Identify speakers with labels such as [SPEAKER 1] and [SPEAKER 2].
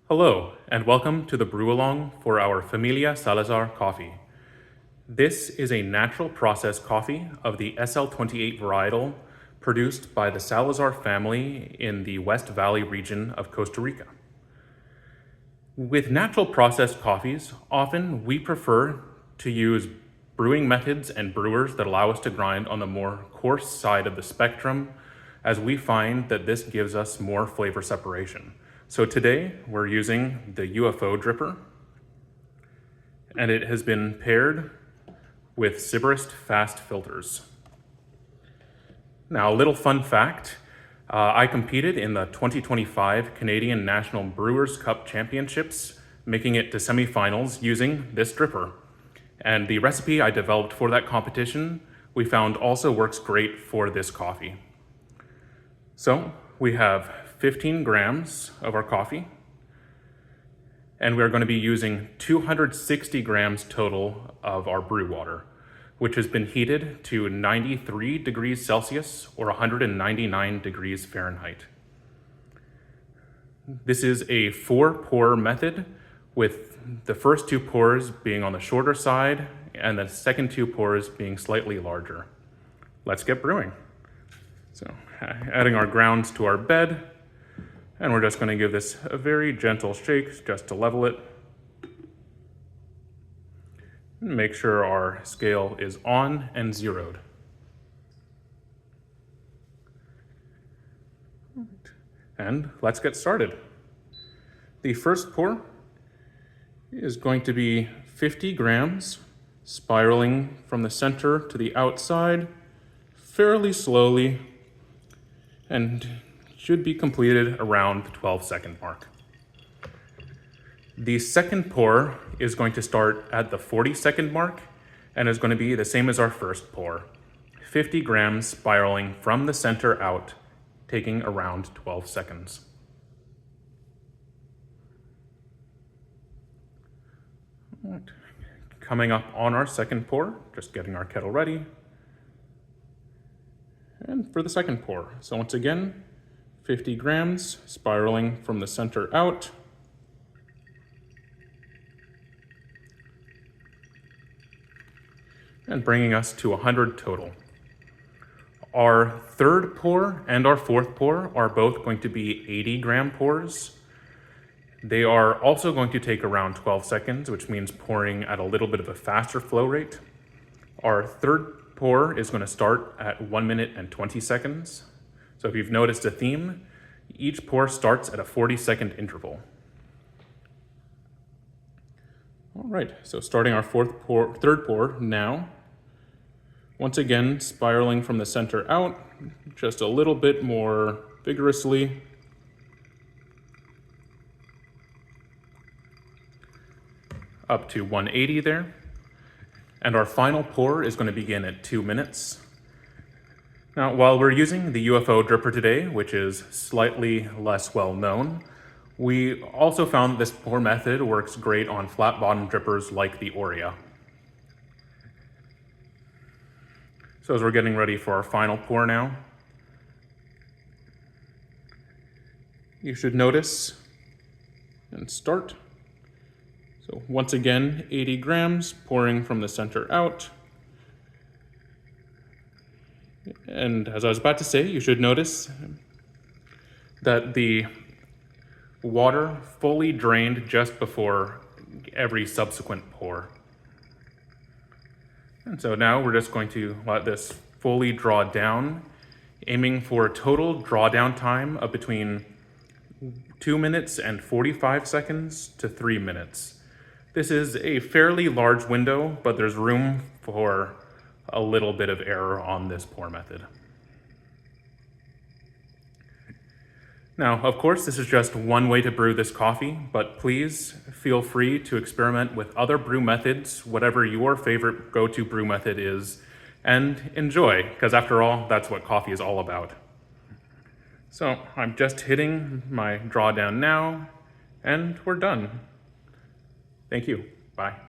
[SPEAKER 1] Hello, and welcome to the Brew-A-Long for our Familia Salazar coffee. This is a natural process coffee of the SL28 varietal produced by the Salazar family in the West Valley region of Costa Rica. With natural processed coffees, often we prefer to use brewing methods and brewers that allow us to grind on the more coarse side of the spectrum, as we find that this gives us more flavor separation. So today we're using the UFO Dripper, and it has been paired with Cipreses fast filters. Now, a little fun fact, I competed in the 2025 Canadian National Brewers Cup Championships, making it to semifinals using this dripper. And the recipe I developed for that competition, we found also works great for this coffee. So we have 15 grams of our coffee, and we're going to be using 260 grams total of our brew water, which has been heated to 93 degrees Celsius or 199 degrees Fahrenheit. This is a 4-pour method, with the first 2 pours being on the shorter side and the second 2 pours being slightly larger. Let's get brewing. So adding our grounds to our bed, and we're just going to give this a very gentle shake just to level it. Make sure our scale is on and zeroed. And let's get started. The first pour is going to be 50 grams, spiraling from the center to the outside fairly slowly, and should be completed around the 12-second mark. The second pour is going to start at the 40-second mark and is going to be the same as our first pour. 50 grams spiraling from the center out, taking around 12 seconds. All right. Coming up on our second pour, just getting our kettle ready. And for the second pour, so once again, 50 grams, spiraling from the center out. And bringing us to 100 total. Our third pour and our fourth pour are both going to be 80-gram pours. They are also going to take around 12 seconds, which means pouring at a little bit of a faster flow rate. Our third pour is going to start at 1 minute and 20 seconds. So if you've noticed a theme, each pour starts at a 40-second interval. All right, so starting our third pour now. Once again, spiraling from the center out, just a little bit more vigorously. Up to 180 there. And our final pour is going to begin at 2 minutes. Now, while we're using the UFO Dripper today, which is slightly less well known, we also found this pour method works great on flat bottom drippers like the Aurea. So as we're getting ready for our final pour now, you should notice and start. So once again, 80 grams, pouring from the center out. And as I was about to say, you should notice that the water fully drained just before every subsequent pour. And so now we're just going to let this fully draw down, aiming for a total drawdown time of between 2 minutes and 45 seconds to 3 minutes. This is a fairly large window, but there's room for a little bit of error on this pour method. Now, of course, this is just one way to brew this coffee, but please feel free to experiment with other brew methods, whatever your favorite go-to brew method is, and enjoy, because after all, that's what coffee is all about. So I'm just hitting my drawdown now, and we're done. Thank you. Bye.